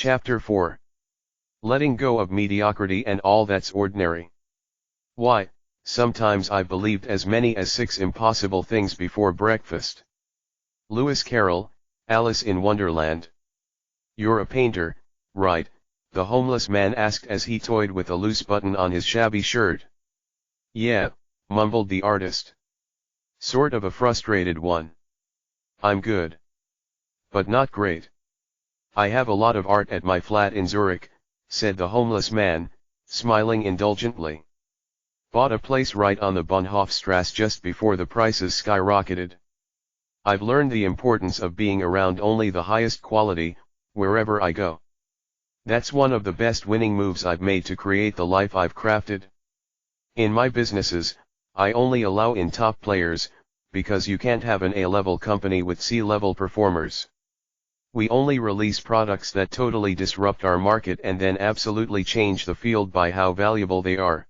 Chapter 4. Letting go of mediocrity and all that's ordinary. Why, sometimes I believed as many as 6 impossible things before breakfast. Lewis Carroll, Alice in Wonderland. You're a painter, right? The homeless man asked as he toyed with a loose button on his shabby shirt. Yeah, mumbled the artist. Sort of a frustrated one. I'm good. But not great. I have a lot of art at my flat in Zurich, said the homeless man, smiling indulgently. Bought a place right on the Bahnhofstrasse just before the prices skyrocketed. I've learned the importance of being around only the highest quality, wherever I go. That's one of the best winning moves I've made to create the life I've crafted. In my businesses, I only allow in top players, because you can't have an A-level company with C-level performers. We only release products that totally disrupt our market and then absolutely change the field by how valuable they are.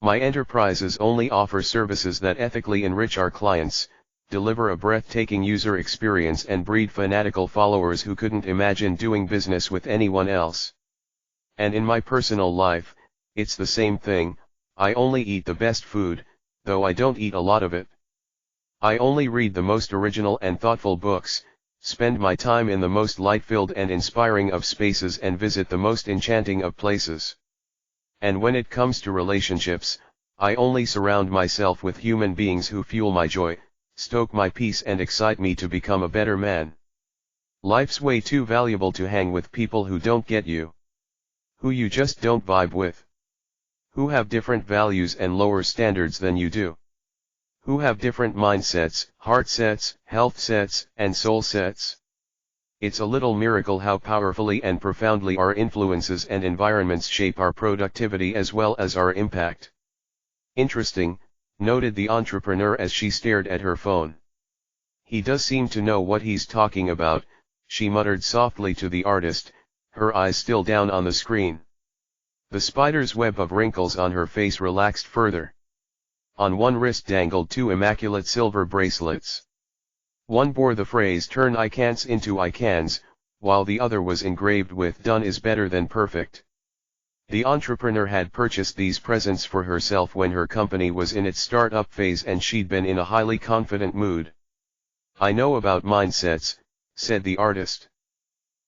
My enterprises only offer services that ethically enrich our clients, deliver a breathtaking user experience and breed fanatical followers who couldn't imagine doing business with anyone else. And in my personal life, it's the same thing. I only eat the best food, though I don't eat a lot of it. I only read the most original and thoughtful books, spend my time in the most light-filled and inspiring of spaces and visit the most enchanting of places. And when it comes to relationships, I only surround myself with human beings who fuel my joy, stoke my peace and excite me to become a better man. Life's way too valuable to hang with people who don't get you. Who you just don't vibe with. Who have different values and lower standards than you do. Who have different mindsets, heart sets, health sets, and soul sets. It's a little miracle how powerfully and profoundly our influences and environments shape our productivity as well as our impact. Interesting, noted the entrepreneur as she stared at her phone. He does seem to know what he's talking about, she muttered softly to the artist, her eyes still down on the screen. The spider's web of wrinkles on her face relaxed further. On one wrist dangled 2 immaculate silver bracelets. One bore the phrase "turn I can'ts into I cans," while the other was engraved with "done is better than perfect." The entrepreneur had purchased these presents for herself when her company was in its startup phase and she'd been in a highly confident mood. I know about mindsets, said the artist.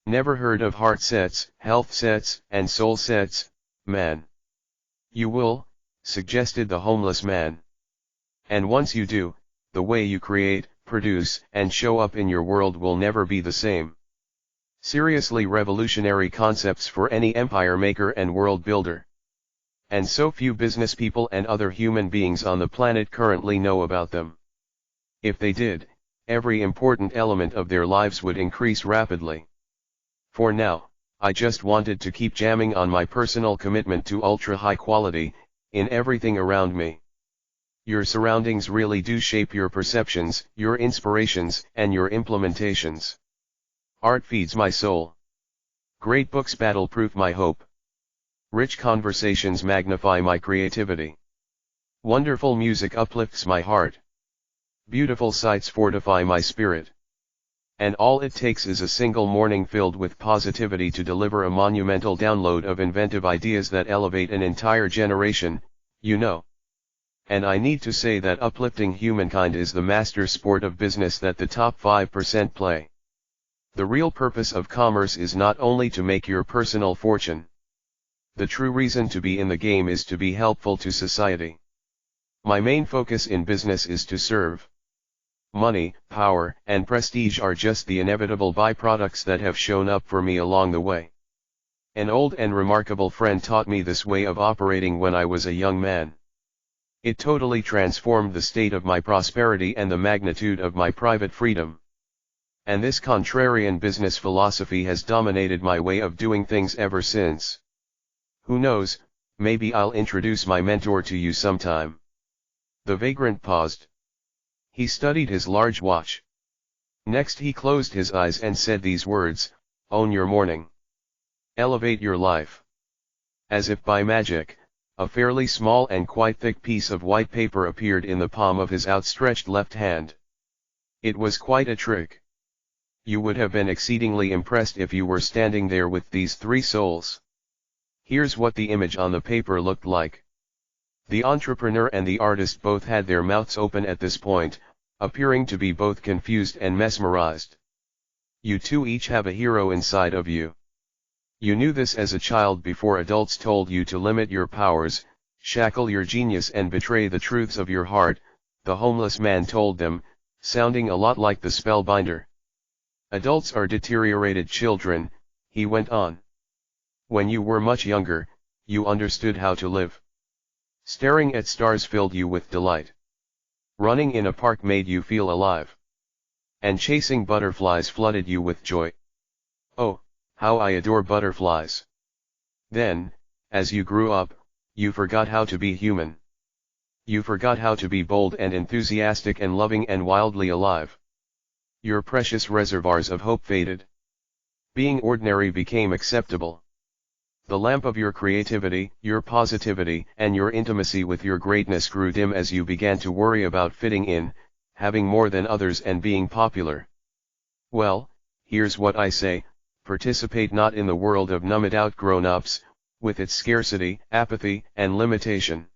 Never heard of heart sets, health sets, and soul sets, man. You will, suggested the homeless man. And once you do, the way you create, produce, and show up in your world will never be the same. Seriously revolutionary concepts for any empire maker and world builder. And so few business people and other human beings on the planet currently know about them. If they did, every important element of their lives would increase rapidly. For now, I just wanted to keep jamming on my personal commitment to ultra high quality, in everything around me. Your surroundings really do shape your perceptions, your inspirations, and your implementations. Art feeds my soul. Great books battle-proof my hope. Rich conversations magnify my creativity. Wonderful music uplifts my heart. Beautiful sights fortify my spirit. And all it takes is a single morning filled with positivity to deliver a monumental download of inventive ideas that elevate an entire generation, you know. And I need to say that uplifting humankind is the master sport of business that the top 5% play. The real purpose of commerce is not only to make your personal fortune. The true reason to be in the game is to be helpful to society. My main focus in business is to serve. Money, power, and prestige are just the inevitable byproducts that have shown up for me along the way. An old and remarkable friend taught me this way of operating when I was a young man. It totally transformed the state of my prosperity and the magnitude of my private freedom. And this contrarian business philosophy has dominated my way of doing things ever since. Who knows, maybe I'll introduce my mentor to you sometime. The vagrant paused. He studied his large watch. Next he closed his eyes and said these words, "Own your morning. Elevate your life." As if by magic, a fairly small and quite thick piece of white paper appeared in the palm of his outstretched left hand. It was quite a trick. You would have been exceedingly impressed if you were standing there with these three souls. Here's what the image on the paper looked like. The entrepreneur and the artist both had their mouths open at this point, appearing to be both confused and mesmerized. You two each have a hero inside of you. You knew this as a child before adults told you to limit your powers, shackle your genius and betray the truths of your heart, the homeless man told them, sounding a lot like the spellbinder. Adults are deteriorated children, he went on. When you were much younger, you understood how to live. Staring at stars filled you with delight. Running in a park made you feel alive. And chasing butterflies flooded you with joy. Oh, how I adore butterflies. Then, as you grew up, you forgot how to be human. You forgot how to be bold and enthusiastic and loving and wildly alive. Your precious reservoirs of hope faded. Being ordinary became acceptable. The lamp of your creativity, your positivity, and your intimacy with your greatness grew dim as you began to worry about fitting in, having more than others and being popular. Well, here's what I say, participate not in the world of numbed-out grown-ups, with its scarcity, apathy, and limitation.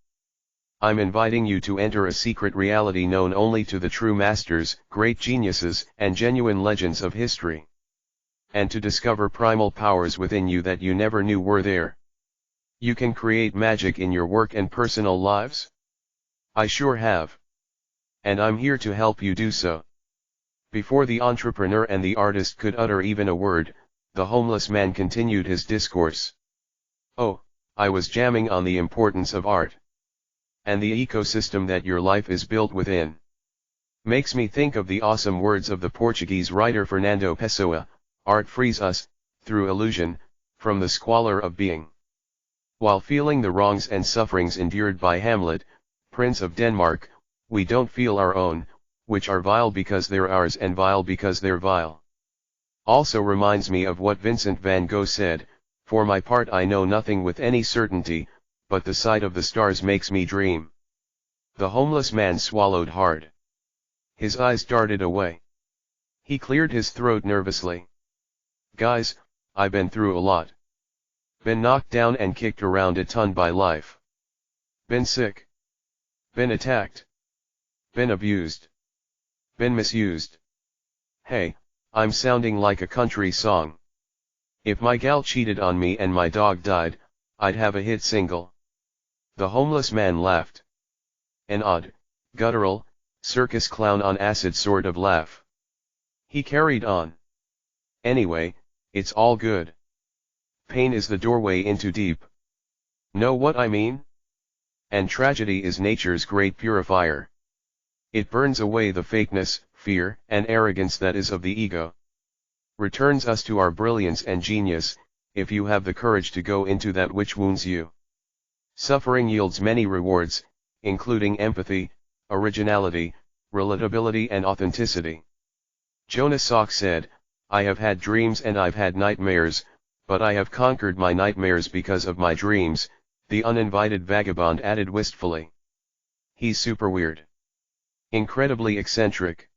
I'm inviting you to enter a secret reality known only to the true masters, great geniuses, and genuine legends of history. And to discover primal powers within you that you never knew were there. You can create magic in your work and personal lives? I sure have. And I'm here to help you do so. Before the entrepreneur and the artist could utter even a word, the homeless man continued his discourse. Oh, I was jamming on the importance of art. And the ecosystem that your life is built within. Makes me think of the awesome words of the Portuguese writer Fernando Pessoa. Art frees us, through illusion, from the squalor of being. While feeling the wrongs and sufferings endured by Hamlet, Prince of Denmark, we don't feel our own, which are vile because they're ours and vile because they're vile. Also reminds me of what Vincent van Gogh said, for my part I know nothing with any certainty, but the sight of the stars makes me dream. The homeless man swallowed hard. His eyes darted away. He cleared his throat nervously. Guys, I've been through a lot. Been knocked down and kicked around a ton by life. Been sick. Been attacked. Been abused. Been misused. Hey, I'm sounding like a country song. If my gal cheated on me and my dog died, I'd have a hit single. The homeless man laughed. An odd, guttural, circus clown on acid sort of laugh. He carried on. Anyway, it's all good. Pain is the doorway into deep. Know what I mean? And tragedy is nature's great purifier. It burns away the fakeness, fear, and arrogance that is of the ego. Returns us to our brilliance and genius, if you have the courage to go into that which wounds you. Suffering yields many rewards, including empathy, originality, relatability and authenticity. Jonas Salk said, I have had dreams and I've had nightmares, but I have conquered my nightmares because of my dreams, the uninvited vagabond added wistfully. He's super weird. Incredibly eccentric.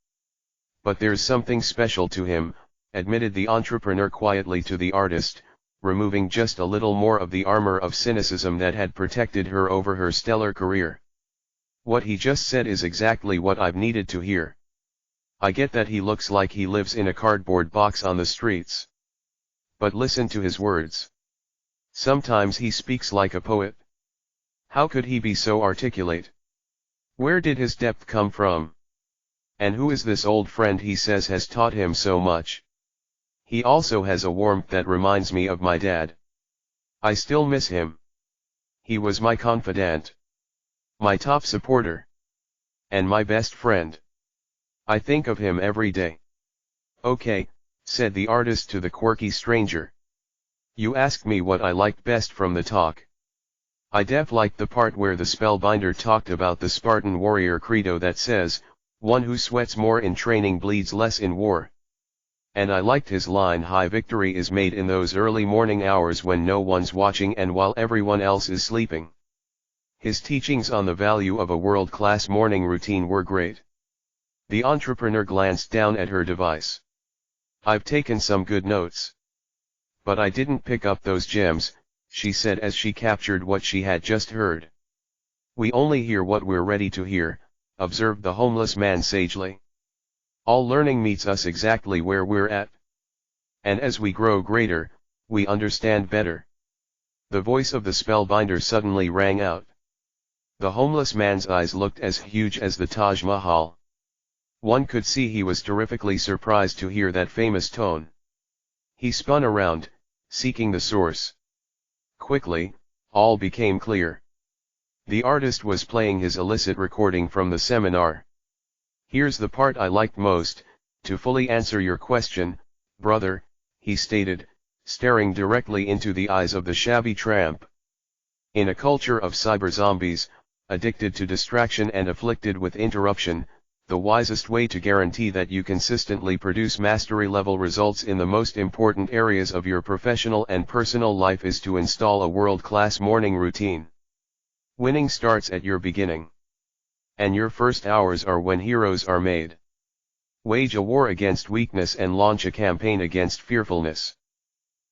But there's something special to him, admitted the entrepreneur quietly to the artist, removing just a little more of the armor of cynicism that had protected her over her stellar career. What he just said is exactly what I've needed to hear. I get that he looks like he lives in a cardboard box on the streets. But listen to his words. Sometimes he speaks like a poet. How could he be so articulate? Where did his depth come from? And who is this old friend he says has taught him so much? He also has a warmth that reminds me of my dad. I still miss him. He was my confidant. My top supporter. And my best friend. I think of him every day. Okay, said the artist to the quirky stranger. You asked me what I liked best from the talk. I liked the part where the spellbinder talked about the Spartan warrior credo that says, one who sweats more in training bleeds less in war. And I liked his line, high victory is made in those early morning hours when no one's watching and while everyone else is sleeping. His teachings on the value of a world-class morning routine were great. The entrepreneur glanced down at her device. I've taken some good notes. But I didn't pick up those gems, she said as she captured what she had just heard. We only hear what we're ready to hear, observed the homeless man sagely. All learning meets us exactly where we're at. And as we grow greater, we understand better. The voice of the spellbinder suddenly rang out. The homeless man's eyes looked as huge as the Taj Mahal. One could see he was terrifically surprised to hear that famous tone. He spun around, seeking the source. Quickly, all became clear. The artist was playing his illicit recording from the seminar. Here's the part I liked most: to fully answer your question, brother, he stated, staring directly into the eyes of the shabby tramp. In a culture of cyber zombies, addicted to distraction and afflicted with interruption, the wisest way to guarantee that you consistently produce mastery-level results in the most important areas of your professional and personal life is to install a world-class morning routine. Winning starts at your beginning. And your first hours are when heroes are made. Wage a war against weakness and launch a campaign against fearfulness.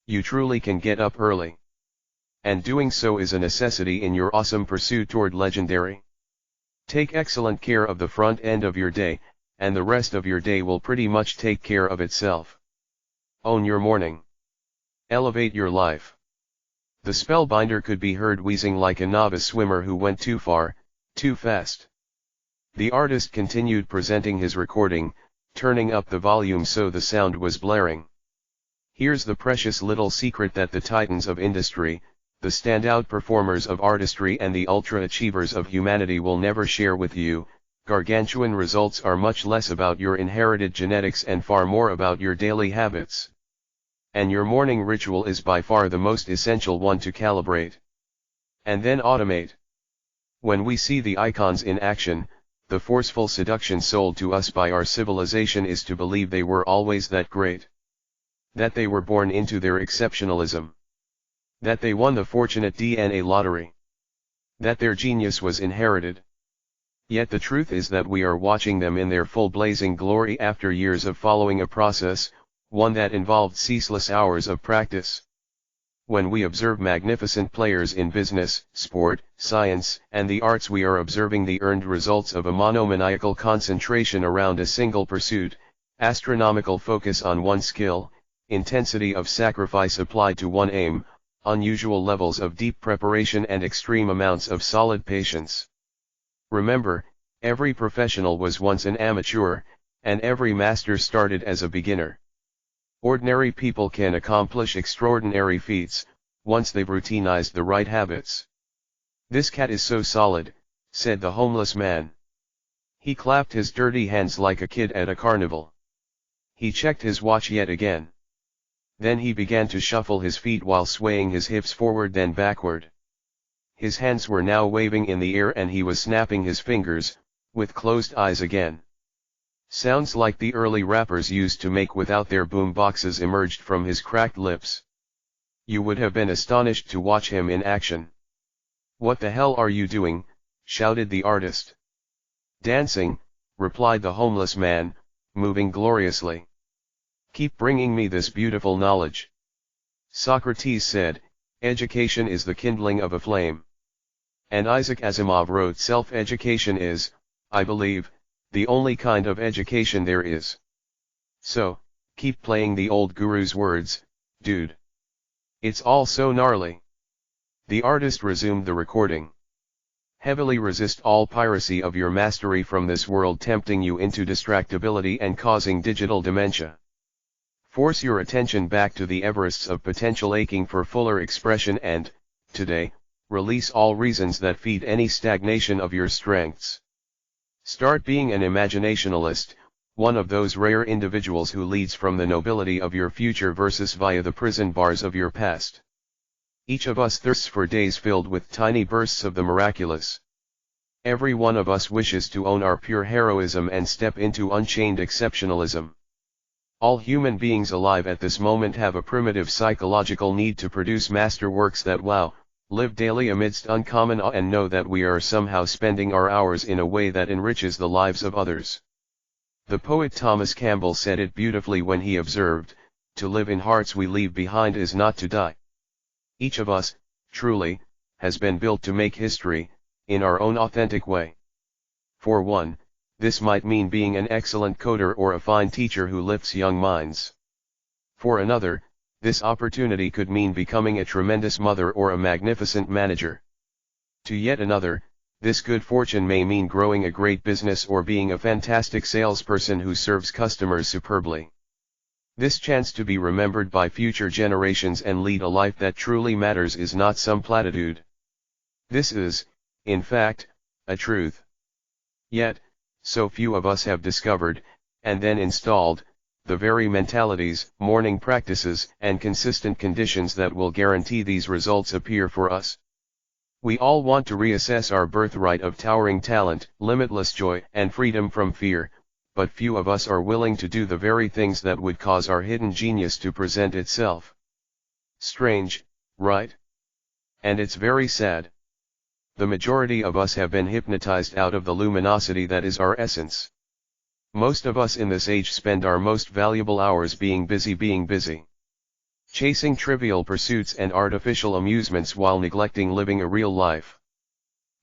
You truly can get up early. And doing so is a necessity in your awesome pursuit toward legendary. Take excellent care of the front end of your day, and the rest of your day will pretty much take care of itself. Own your morning. Elevate your life. The spellbinder could be heard wheezing like a novice swimmer who went too far, too fast. The artist continued presenting his recording, turning up the volume so the sound was blaring. Here's the precious little secret that the titans of industry, the standout performers of artistry and the ultra-achievers of humanity will never share with you. Gargantuan results are much less about your inherited genetics and far more about your daily habits. And your morning ritual is by far the most essential one to calibrate. And then automate. When we see the icons in action, the forceful seduction sold to us by our civilization is to believe they were always that great. That they were born into their exceptionalism. That they won the fortunate DNA lottery. That their genius was inherited. Yet the truth is that we are watching them in their full blazing glory after years of following a process, one that involved ceaseless hours of practice. When we observe magnificent players in business, sport, science, and the arts, we are observing the earned results of a monomaniacal concentration around a single pursuit, astronomical focus on one skill, intensity of sacrifice applied to one aim, unusual levels of deep preparation and extreme amounts of solid patience. Remember, every professional was once an amateur, and every master started as a beginner. Ordinary people can accomplish extraordinary feats, once they've routinized the right habits. This cat is so solid, said the homeless man. He clapped his dirty hands like a kid at a carnival. He checked his watch yet again. Then he began to shuffle his feet while swaying his hips forward then backward. His hands were now waving in the air and he was snapping his fingers, with closed eyes again. Sounds like the early rappers used to make without their boom boxes emerged from his cracked lips. You would have been astonished to watch him in action. What the hell are you doing? Shouted the artist. Dancing, replied the homeless man, moving gloriously. Keep bringing me this beautiful knowledge. Socrates said, education is the kindling of a flame. And Isaac Asimov wrote self-education is, I believe, the only kind of education there is. So, keep playing the old guru's words, dude. It's all so gnarly. The artist resumed the recording. Heavily resist all piracy of your mastery from this world tempting you into distractibility and causing digital dementia. Force your attention back to the Everests of potential aching for fuller expression and, today, release all reasons that feed any stagnation of your strengths. Start being an imaginationalist, one of those rare individuals who leads from the nobility of your future versus via the prison bars of your past. Each of us thirsts for days filled with tiny bursts of the miraculous. Every one of us wishes to own our pure heroism and step into unchained exceptionalism. All human beings alive at this moment have a primitive psychological need to produce masterworks that wow, live daily amidst uncommon awe and know that we are somehow spending our hours in a way that enriches the lives of others. The poet Thomas Campbell said it beautifully when he observed, "To live in hearts we leave behind is not to die." Each of us, truly, has been built to make history, in our own authentic way. For one, this might mean being an excellent coder or a fine teacher who lifts young minds. For another, this opportunity could mean becoming a tremendous mother or a magnificent manager. To yet another, this good fortune may mean growing a great business or being a fantastic salesperson who serves customers superbly. This chance to be remembered by future generations and lead a life that truly matters is not some platitude. This is, in fact, a truth. Yet, so few of us have discovered, and then installed, the very mentalities, morning practices, and consistent conditions that will guarantee these results appear for us. We all want to reassess our birthright of towering talent, limitless joy, and freedom from fear, but few of us are willing to do the very things that would cause our hidden genius to present itself. Strange, right? And it's very sad. The majority of us have been hypnotized out of the luminosity that is our essence. Most of us in this age spend our most valuable hours being busy. Chasing trivial pursuits and artificial amusements while neglecting living a real life.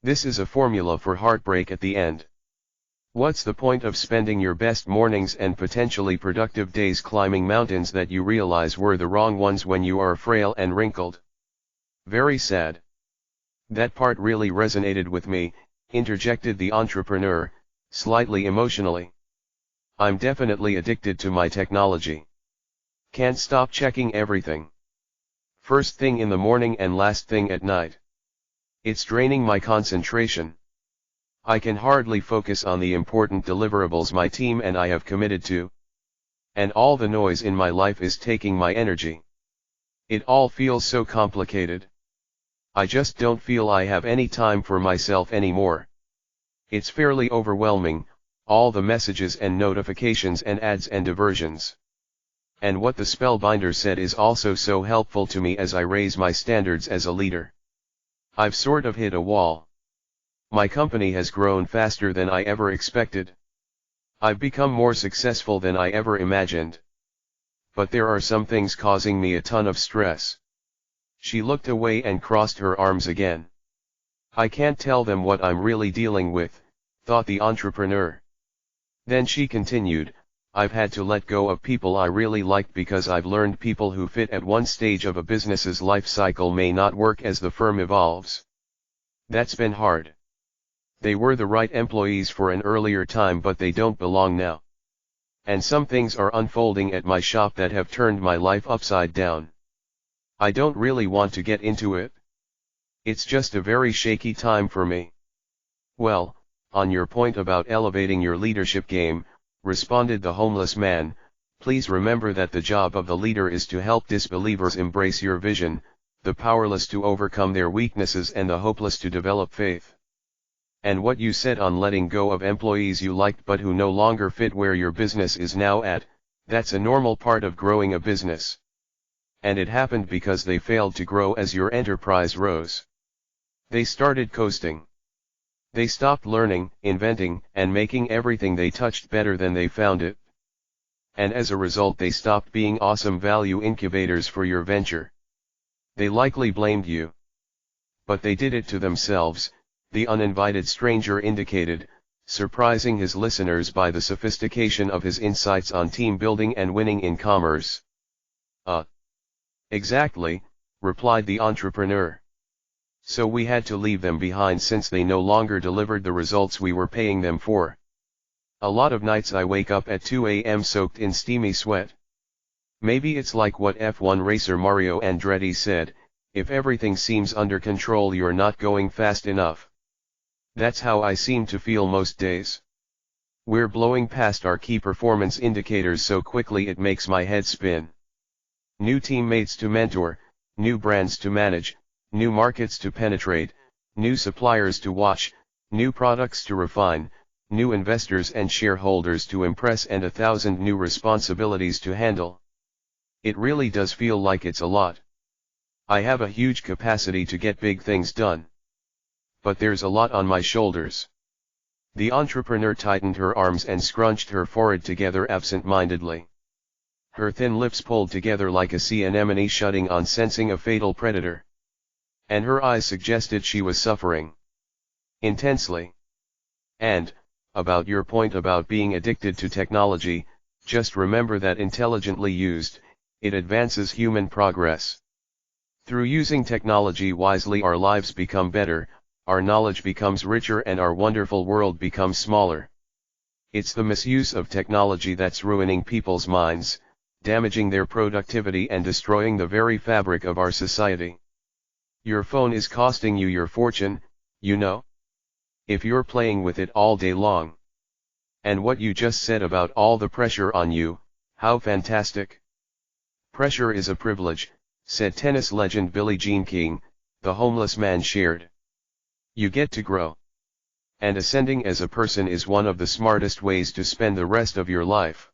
This is a formula for heartbreak at the end. What's the point of spending your best mornings and potentially productive days climbing mountains that you realize were the wrong ones when you are frail and wrinkled? Very sad. That part really resonated with me, interjected the entrepreneur, slightly emotionally. I'm definitely addicted to my technology. Can't stop checking everything. First thing in the morning and last thing at night. It's draining my concentration. I can hardly focus on the important deliverables my team and I have committed to. And all the noise in my life is taking my energy. It all feels so complicated. I just don't feel I have any time for myself anymore. It's fairly overwhelming, all the messages and notifications and ads and diversions. And what the spellbinder said is also so helpful to me as I raise my standards as a leader. I've sort of hit a wall. My company has grown faster than I ever expected. I've become more successful than I ever imagined. But there are some things causing me a ton of stress. She looked away and crossed her arms again. I can't tell them what I'm really dealing with, thought the entrepreneur. Then she continued, I've had to let go of people I really liked because I've learned people who fit at one stage of a business's life cycle may not work as the firm evolves. That's been hard. They were the right employees for an earlier time but they don't belong now. And some things are unfolding at my shop that have turned my life upside down. I don't really want to get into it. It's just a very shaky time for me. Well, on your point about elevating your leadership game, responded the homeless man, please remember that the job of the leader is to help disbelievers embrace your vision, the powerless to overcome their weaknesses and the hopeless to develop faith. And what you said on letting go of employees you liked but who no longer fit where your business is now at, that's a normal part of growing a business. And it happened because they failed to grow as your enterprise rose. They started coasting. They stopped learning, inventing, and making everything they touched better than they found it. And as a result they stopped being awesome value incubators for your venture. They likely blamed you. But they did it to themselves, the uninvited stranger indicated, surprising his listeners by the sophistication of his insights on team building and winning in commerce. Exactly, replied the entrepreneur. So we had to leave them behind since they no longer delivered the results we were paying them for. A lot of nights I wake up at 2 a.m. soaked in steamy sweat. Maybe it's like what F1 racer Mario Andretti said, if everything seems under control you're not going fast enough. That's how I seem to feel most days. We're blowing past our key performance indicators so quickly it makes my head spin. New teammates to mentor, new brands to manage, new markets to penetrate, new suppliers to watch, new products to refine, new investors and shareholders to impress and 1,000 new responsibilities to handle. It really does feel like it's a lot. I have a huge capacity to get big things done. But there's a lot on my shoulders. The entrepreneur tightened her arms and scrunched her forehead together absent-mindedly. Her thin lips pulled together like a sea anemone shutting on sensing a fatal predator. And her eyes suggested she was suffering intensely. And, about your point about being addicted to technology, just remember that intelligently used, it advances human progress. Through using technology wisely, our lives become better, our knowledge becomes richer, and our wonderful world becomes smaller. It's the misuse of technology that's ruining people's minds, damaging their productivity and destroying the very fabric of our society. Your phone is costing you your fortune, you know? If you're playing with it all day long. And what you just said about all the pressure on you, how fantastic. Pressure is a privilege, said tennis legend Billie Jean King. The homeless man shared. You get to grow. And ascending as a person is one of the smartest ways to spend the rest of your life.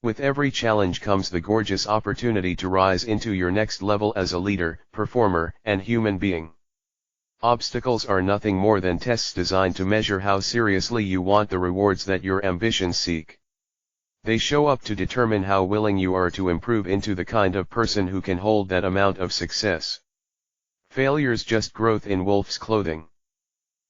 With every challenge comes the gorgeous opportunity to rise into your next level as a leader, performer, and human being. Obstacles are nothing more than tests designed to measure how seriously you want the rewards that your ambitions seek. They show up to determine how willing you are to improve into the kind of person who can hold that amount of success. Failure's just growth in wolf's clothing.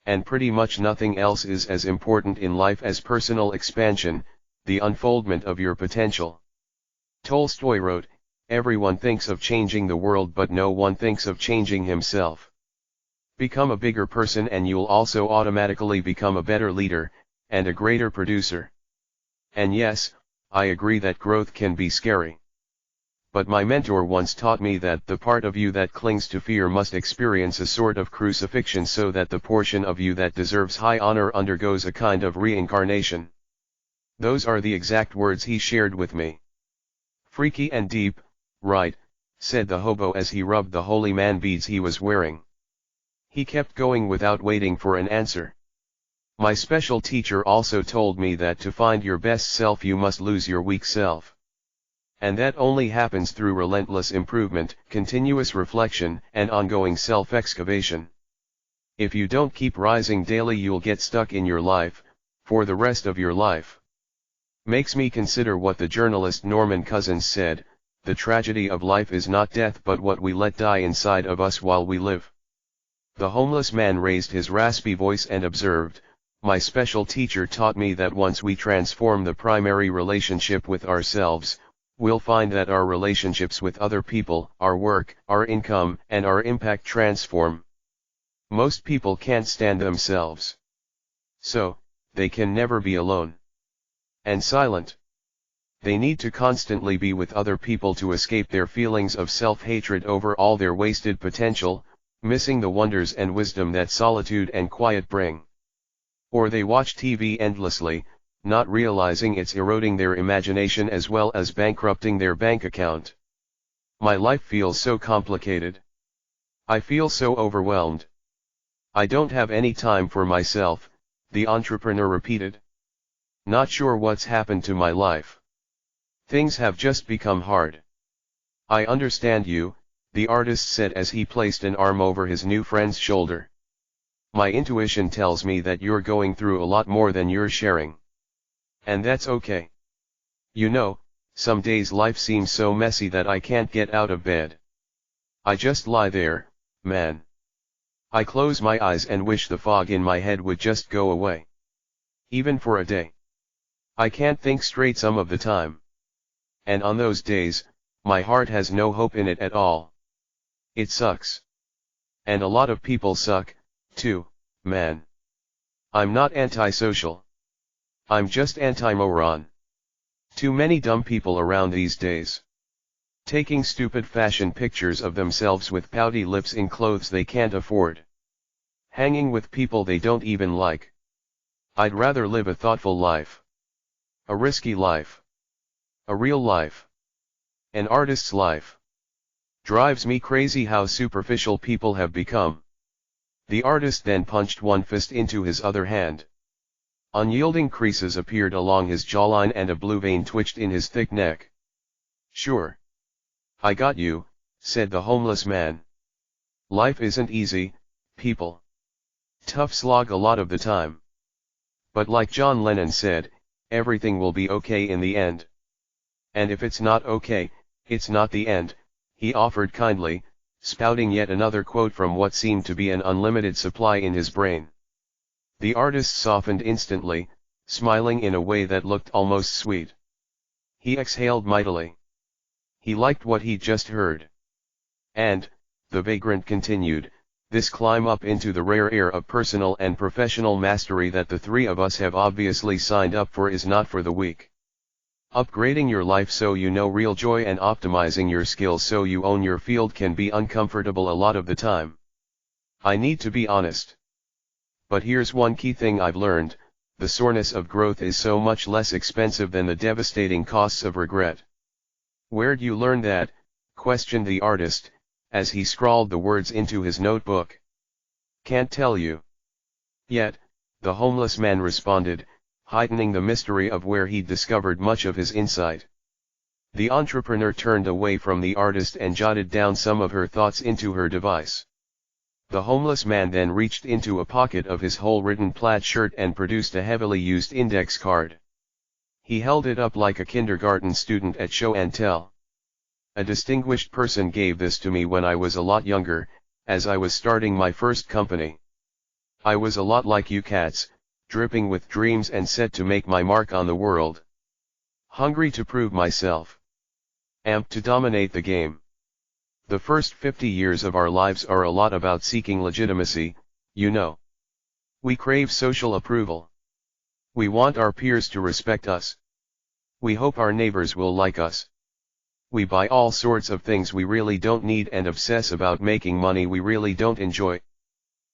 And pretty much nothing else is as important in life as personal expansion, the unfoldment of your potential. Tolstoy wrote, "Everyone thinks of changing the world, but no one thinks of changing himself." Become a bigger person and you'll also automatically become a better leader, and a greater producer. And yes, I agree that growth can be scary. But my mentor once taught me that the part of you that clings to fear must experience a sort of crucifixion so that the portion of you that deserves high honor undergoes a kind of reincarnation. Those are the exact words he shared with me. Freaky and deep, right, said the hobo as he rubbed the holy man beads he was wearing. He kept going without waiting for an answer. My special teacher also told me that to find your best self you must lose your weak self. And that only happens through relentless improvement, continuous reflection, and ongoing self-excavation. If you don't keep rising daily you'll get stuck in your life, for the rest of your life. Makes me consider what the journalist Norman Cousins said, the tragedy of life is not death but what we let die inside of us while we live. The homeless man raised his raspy voice and observed, "My special teacher taught me that once we transform the primary relationship with ourselves, we'll find that our relationships with other people, our work, our income, and our impact transform. Most people can't stand themselves. So, they can never be alone. And silent. They need to constantly be with other people to escape their feelings of self-hatred over all their wasted potential, missing the wonders and wisdom that solitude and quiet bring. Or they watch TV endlessly, not realizing it's eroding their imagination as well as bankrupting their bank account. My life feels so complicated. I feel so overwhelmed. I don't have any time for myself," the entrepreneur repeated. "Not sure what's happened to my life. Things have just become hard." "I understand you," the artist said as he placed an arm over his new friend's shoulder. "My intuition tells me that you're going through a lot more than you're sharing. And that's okay. You know, some days life seems so messy that I can't get out of bed. I just lie there, man. I close my eyes and wish the fog in my head would just go away. Even for a day. I can't think straight some of the time. And on those days, my heart has no hope in it at all. It sucks. And a lot of people suck, too, man. I'm not antisocial. I'm just anti-moron. Too many dumb people around these days. Taking stupid fashion pictures of themselves with pouty lips in clothes they can't afford. Hanging with people they don't even like. I'd rather live a thoughtful life. A risky life. A real life. An artist's life. Drives me crazy how superficial people have become." The artist then punched one fist into his other hand. Unyielding creases appeared along his jawline and a blue vein twitched in his thick neck. "Sure. I got you," said the homeless man. "Life isn't easy, people. Tough slog a lot of the time. But like John Lennon said, everything will be okay in the end. And if it's not okay, it's not the end, he offered kindly, spouting yet another quote from what seemed to be an unlimited supply in his brain. The artist softened instantly, smiling in a way that looked almost sweet. He exhaled mightily. He liked what he'd just heard. And, the vagrant continued, this climb up into the rare air of personal and professional mastery that the three of us have obviously signed up for is not for the weak. Upgrading your life so you know real joy and optimizing your skills so you own your field can be uncomfortable a lot of the time. I need to be honest. But here's one key thing I've learned, the soreness of growth is so much less expensive than the devastating costs of regret. Where'd you learn that? Questioned the artist, as he scrawled the words into his notebook. Can't tell you. Yet, the homeless man responded, heightening the mystery of where he'd discovered much of his insight. The entrepreneur turned away from the artist and jotted down some of her thoughts into her device. The homeless man then reached into a pocket of his hole-ridden plaid shirt and produced a heavily used index card. He held it up like a kindergarten student at show and tell. A distinguished person gave this to me when I was a lot younger, as I was starting my first company. I was a lot like you cats, dripping with dreams and set to make my mark on the world. Hungry to prove myself. Amped to dominate the game. The first 50 years of our lives are a lot about seeking legitimacy, you know. We crave social approval. We want our peers to respect us. We hope our neighbors will like us. We buy all sorts of things we really don't need and obsess about making money we really don't enjoy.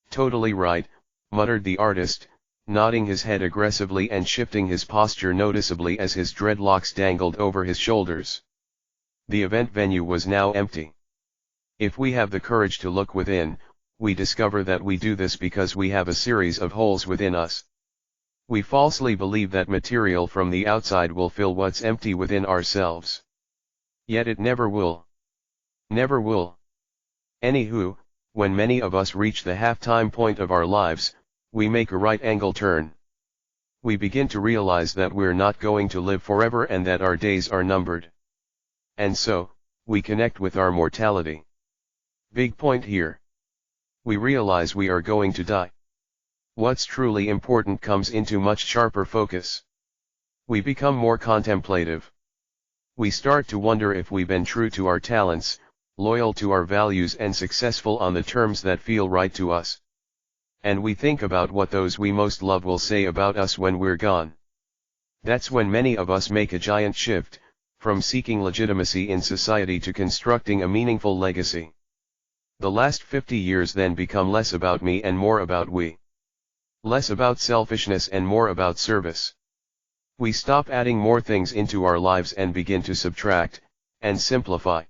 Totally right, muttered the artist, nodding his head aggressively and shifting his posture noticeably as his dreadlocks dangled over his shoulders. The event venue was now empty. If we have the courage to look within, we discover that we do this because we have a series of holes within us. We falsely believe that material from the outside will fill what's empty within ourselves. Yet it never will. Never will. Anywho, when many of us reach the halftime point of our lives, we make a right-angle turn. We begin to realize that we're not going to live forever and that our days are numbered. And so, we connect with our mortality. Big point here. We realize we are going to die. What's truly important comes into much sharper focus. We become more contemplative. We start to wonder if we've been true to our talents, loyal to our values and successful on the terms that feel right to us. And we think about what those we most love will say about us when we're gone. That's when many of us make a giant shift, from seeking legitimacy in society to constructing a meaningful legacy. The last 50 years then become less about me and more about we. Less about selfishness and more about service. We stop adding more things into our lives and begin to subtract, and simplify.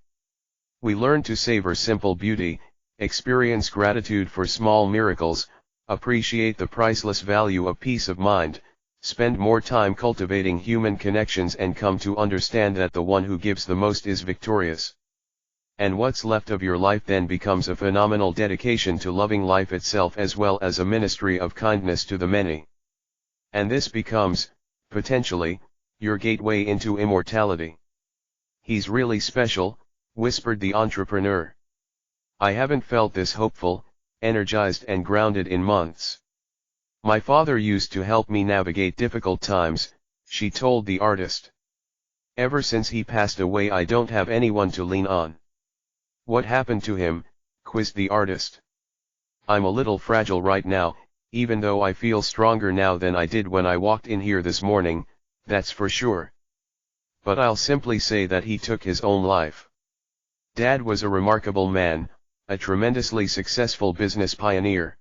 We learn to savor simple beauty, experience gratitude for small miracles, appreciate the priceless value of peace of mind, spend more time cultivating human connections and come to understand that the one who gives the most is victorious. And what's left of your life then becomes a phenomenal dedication to loving life itself as well as a ministry of kindness to the many. And this becomes, potentially, your gateway into immortality. He's really special, whispered the entrepreneur. I haven't felt this hopeful, energized and grounded in months. My father used to help me navigate difficult times, she told the artist. Ever since he passed away I don't have anyone to lean on. What happened to him? Quizzed the artist. I'm a little fragile right now, even though I feel stronger now than I did when I walked in here this morning, that's for sure. But I'll simply say that he took his own life. Dad was a remarkable man, a tremendously successful business pioneer.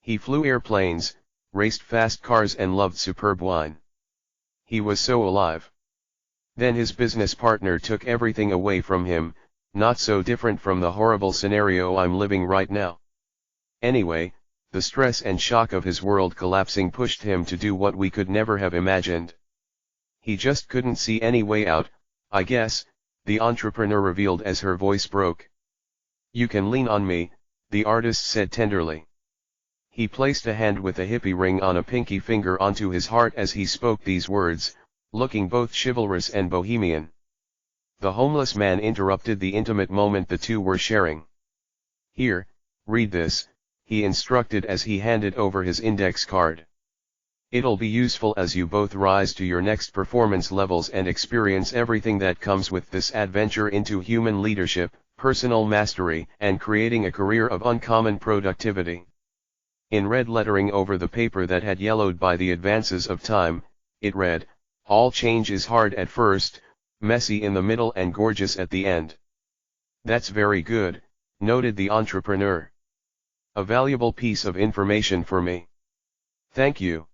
He flew airplanes, raced fast cars and loved superb wine. He was so alive. Then his business partner took everything away from him, not so different from the horrible scenario I'm living right now. Anyway, the stress and shock of his world collapsing pushed him to do what we could never have imagined. He just couldn't see any way out, I guess, the entrepreneur revealed as her voice broke. You can lean on me, the artist said tenderly. He placed a hand with a hippie ring on a pinky finger onto his heart as he spoke these words, looking both chivalrous and bohemian. The homeless man interrupted the intimate moment the two were sharing. "Here, read this," he instructed as he handed over his index card. "It'll be useful as you both rise to your next performance levels and experience everything that comes with this adventure into human leadership, personal mastery, and creating a career of uncommon productivity." In red lettering over the paper that had yellowed by the advances of time, it read, "All change is hard at first, messy in the middle and gorgeous at the end." "That's very good," noted the entrepreneur. "A valuable piece of information for me. Thank you."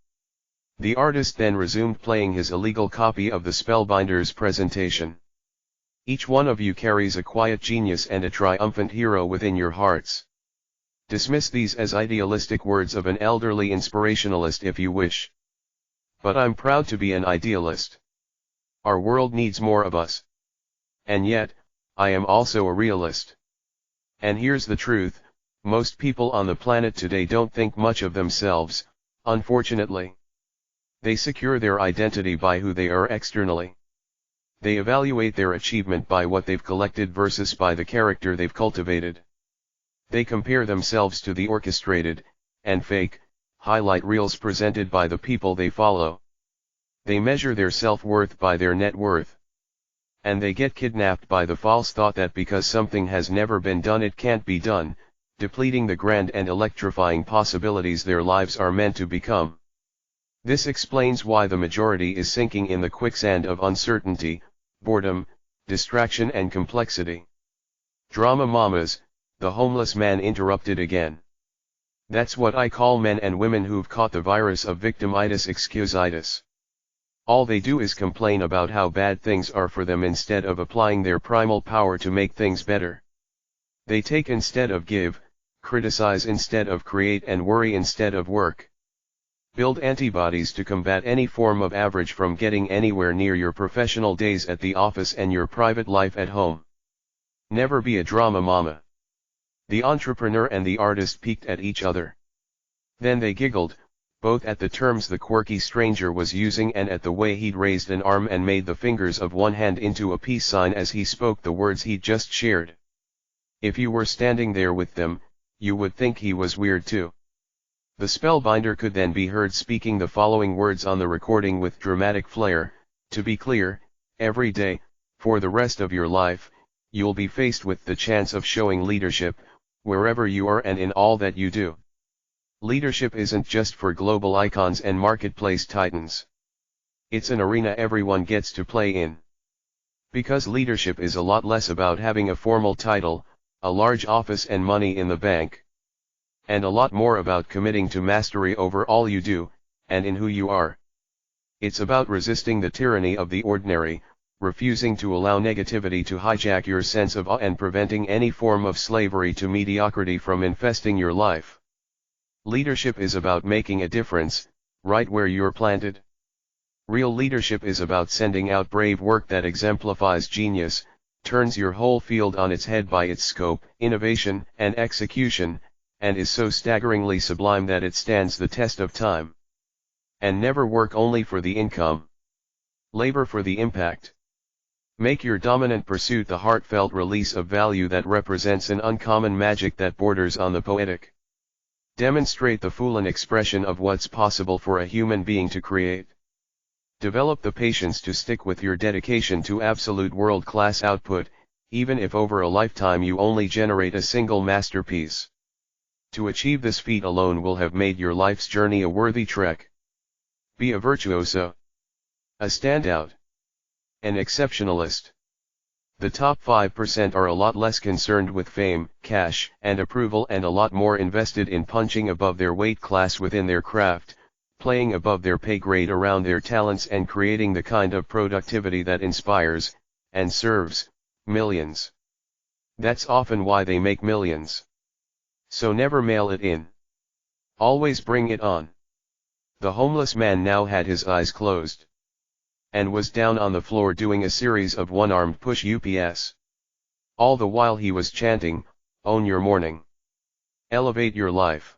The artist then resumed playing his illegal copy of the Spellbinder's presentation. "Each one of you carries a quiet genius and a triumphant hero within your hearts. Dismiss these as idealistic words of an elderly inspirationalist if you wish. But I'm proud to be an idealist. Our world needs more of us. And yet, I am also a realist. And here's the truth, most people on the planet today don't think much of themselves, unfortunately. They secure their identity by who they are externally. They evaluate their achievement by what they've collected versus by the character they've cultivated. They compare themselves to the orchestrated, and fake, highlight reels presented by the people they follow. They measure their self-worth by their net worth. And they get kidnapped by the false thought that because something has never been done it can't be done, depleting the grand and electrifying possibilities their lives are meant to become. This explains why the majority is sinking in the quicksand of uncertainty, boredom, distraction and complexity. "Drama mamas," the homeless man interrupted again. "That's what I call men and women who've caught the virus of victimitis excusitis. All they do is complain about how bad things are for them instead of applying their primal power to make things better. They take instead of give, criticize instead of create and worry instead of work. Build antibodies to combat any form of average from getting anywhere near your professional days at the office and your private life at home. Never be a drama mama." The entrepreneur and the artist peeked at each other. Then they giggled, both at the terms the quirky stranger was using and at the way he'd raised an arm and made the fingers of one hand into a peace sign as he spoke the words he'd just shared. If you were standing there with them, you would think he was weird too. The spellbinder could then be heard speaking the following words on the recording with dramatic flair: "To be clear, every day, for the rest of your life, you'll be faced with the chance of showing leadership, wherever you are and in all that you do. Leadership isn't just for global icons and marketplace titans. It's an arena everyone gets to play in. Because leadership is a lot less about having a formal title, a large office and money in the bank. And a lot more about committing to mastery over all you do, and in who you are. It's about resisting the tyranny of the ordinary, refusing to allow negativity to hijack your sense of awe and preventing any form of slavery to mediocrity from infesting your life. Leadership is about making a difference, right where you're planted. Real leadership is about sending out brave work that exemplifies genius, turns your whole field on its head by its scope, innovation, and execution, and is so staggeringly sublime that it stands the test of time. And never work only for the income. Labor for the impact. Make your dominant pursuit the heartfelt release of value that represents an uncommon magic that borders on the poetic. Demonstrate the full expression of what's possible for a human being to create. Develop the patience to stick with your dedication to absolute world-class output, even if over a lifetime you only generate a single masterpiece. To achieve this feat alone will have made your life's journey a worthy trek. Be a virtuoso. A standout. An exceptionalist. The top 5% are a lot less concerned with fame, cash, and approval and a lot more invested in punching above their weight class within their craft, playing above their pay grade around their talents and creating the kind of productivity that inspires, and serves, millions. That's often why they make millions. So never mail it in. Always bring it on. The homeless man now had his eyes closed. And was down on the floor doing a series of one-armed push-ups. All the while he was chanting, "Own your morning. Elevate your life.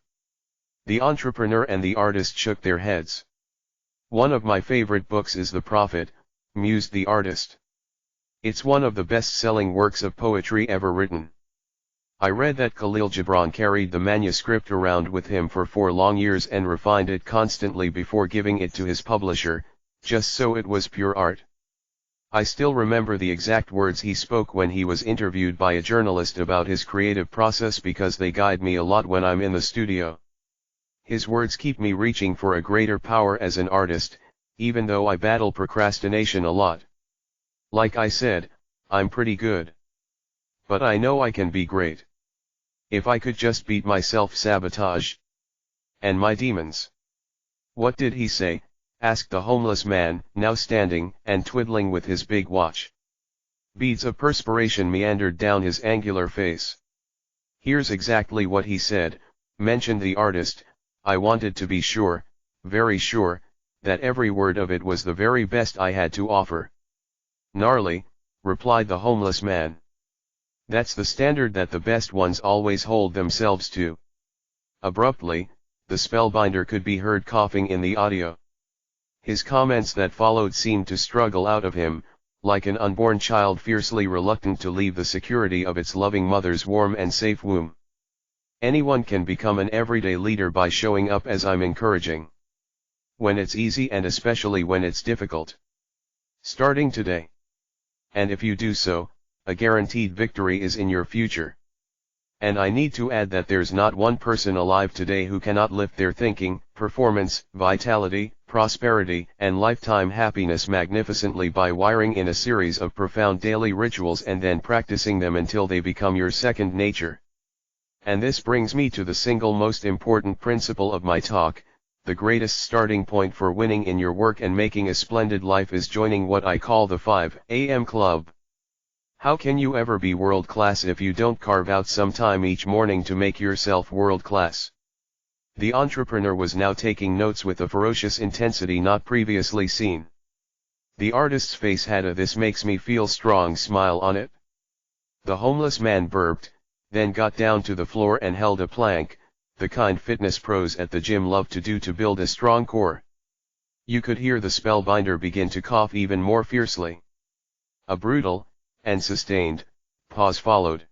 The entrepreneur and the artist shook their heads. One of my favorite books is The Prophet, mused the artist. It's one of the best-selling works of poetry ever written. I read that Khalil Gibran carried the manuscript around with him for 4 long years and refined it constantly before giving it to his publisher, just so it was pure art. I still remember the exact words he spoke when he was interviewed by a journalist about his creative process because they guide me a lot when I'm in the studio. His words keep me reaching for a greater power as an artist, even though I battle procrastination a lot. Like I said, I'm pretty good. But I know I can be great. If I could just beat my self-sabotage and my demons. What did he say? Asked the homeless man, now standing and twiddling with his big watch. Beads of perspiration meandered down his angular face. Here's exactly what he said, mentioned the artist. I wanted to be sure, very sure, that every word of it was the very best I had to offer. Gnarly, replied the homeless man. That's the standard that the best ones always hold themselves to. Abruptly, the spellbinder could be heard coughing in the audio. His comments that followed seemed to struggle out of him, like an unborn child fiercely reluctant to leave the security of its loving mother's warm and safe womb. Anyone can become an everyday leader by showing up as I'm encouraging. When it's easy and especially when it's difficult. Starting today. And if you do so, a guaranteed victory is in your future. And I need to add that there's not one person alive today who cannot lift their thinking, performance, vitality, prosperity, and lifetime happiness magnificently by wiring in a series of profound daily rituals and then practicing them until they become your second nature. And this brings me to the single most important principle of my talk. The greatest starting point for winning in your work and making a splendid life is joining what I call the 5 a.m. Club. How can you ever be world-class if you don't carve out some time each morning to make yourself world-class? The entrepreneur was now taking notes with a ferocious intensity not previously seen. The artist's face had a "this makes me feel strong" smile on it. The homeless man burped, then got down to the floor and held a plank, the kind fitness pros at the gym love to do to build a strong core. You could hear the spellbinder begin to cough even more fiercely. A brutal, and sustained, pause followed.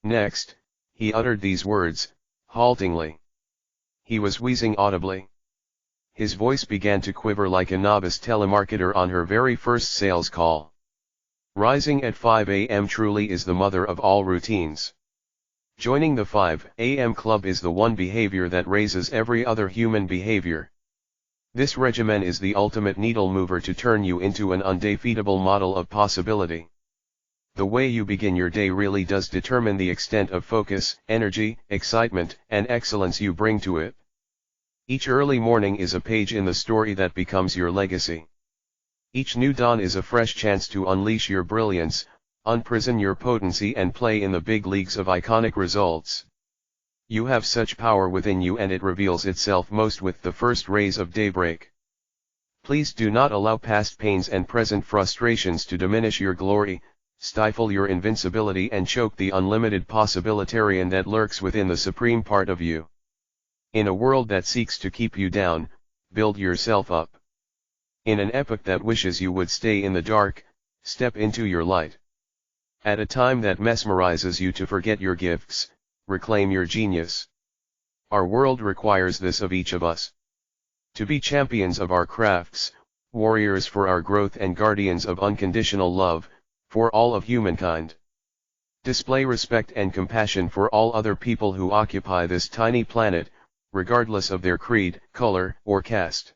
Next, he uttered these words, haltingly. He was wheezing audibly. His voice began to quiver like a novice telemarketer on her very first sales call. Rising at 5 a.m. truly is the mother of all routines. Joining the 5 a.m. club is the one behavior that raises every other human behavior. This regimen is the ultimate needle mover to turn you into an undefeatable model of possibility. The way you begin your day really does determine the extent of focus, energy, excitement, and excellence you bring to it. Each early morning is a page in the story that becomes your legacy. Each new dawn is a fresh chance to unleash your brilliance, unprison your potency and play in the big leagues of iconic results. You have such power within you and it reveals itself most with the first rays of daybreak. Please do not allow past pains and present frustrations to diminish your glory, stifle your invincibility and choke the unlimited possibilitarian that lurks within the supreme part of you. In a world that seeks to keep you down, build yourself up. In an epoch that wishes you would stay in the dark, step into your light. At a time that mesmerizes you to forget your gifts, reclaim your genius. Our world requires this of each of us. To be champions of our crafts, warriors for our growth and guardians of unconditional love, for all of humankind. Display respect and compassion for all other people who occupy this tiny planet, regardless of their creed, color, or caste.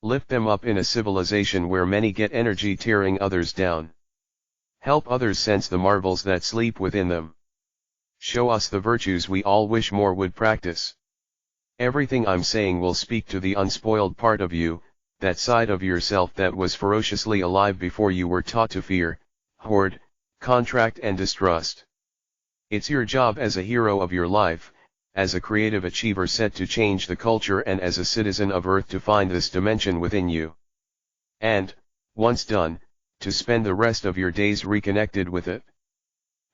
Lift them up in a civilization where many get energy tearing others down. Help others sense the marvels that sleep within them. Show us the virtues we all wish more would practice. Everything I'm saying will speak to the unspoiled part of you, that side of yourself that was ferociously alive before you were taught to fear, hoard, contract and distrust. It's your job as a hero of your life, as a creative achiever set to change the culture and as a citizen of Earth to find this dimension within you. And, once done, to spend the rest of your days reconnected with it.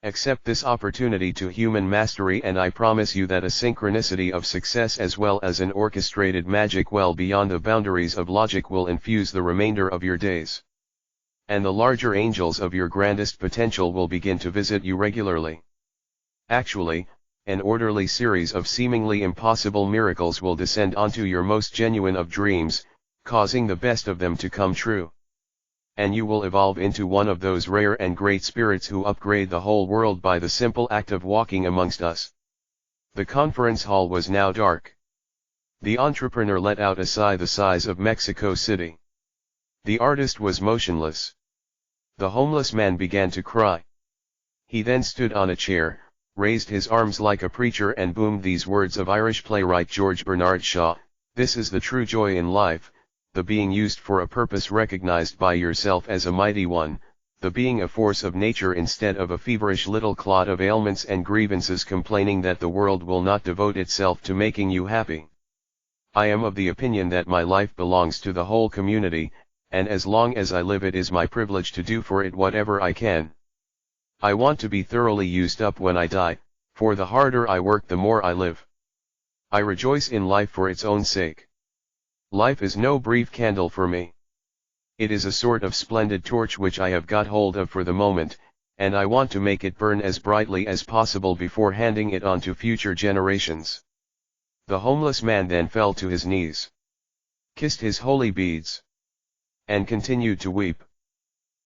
Accept this opportunity to human mastery, and I promise you that a synchronicity of success as well as an orchestrated magic well beyond the boundaries of logic will infuse the remainder of your days. And the larger angels of your grandest potential will begin to visit you regularly. Actually, an orderly series of seemingly impossible miracles will descend onto your most genuine of dreams, causing the best of them to come true. And you will evolve into one of those rare and great spirits who upgrade the whole world by the simple act of walking amongst us. The conference hall was now dark. The entrepreneur let out a sigh the size of Mexico City. The artist was motionless. The homeless man began to cry. He then stood on a chair, raised his arms like a preacher and boomed these words of Irish playwright George Bernard Shaw: "This is the true joy in life, the being used for a purpose recognized by yourself as a mighty one, the being a force of nature instead of a feverish little clod of ailments and grievances complaining that the world will not devote itself to making you happy. I am of the opinion that my life belongs to the whole community, and as long as I live it is my privilege to do for it whatever I can. I want to be thoroughly used up when I die, for the harder I work the more I live. I rejoice in life for its own sake. Life is no brief candle for me. It is a sort of splendid torch which I have got hold of for the moment, and I want to make it burn as brightly as possible before handing it on to future generations." The homeless man then fell to his knees, kissed his holy beads, and continued to weep.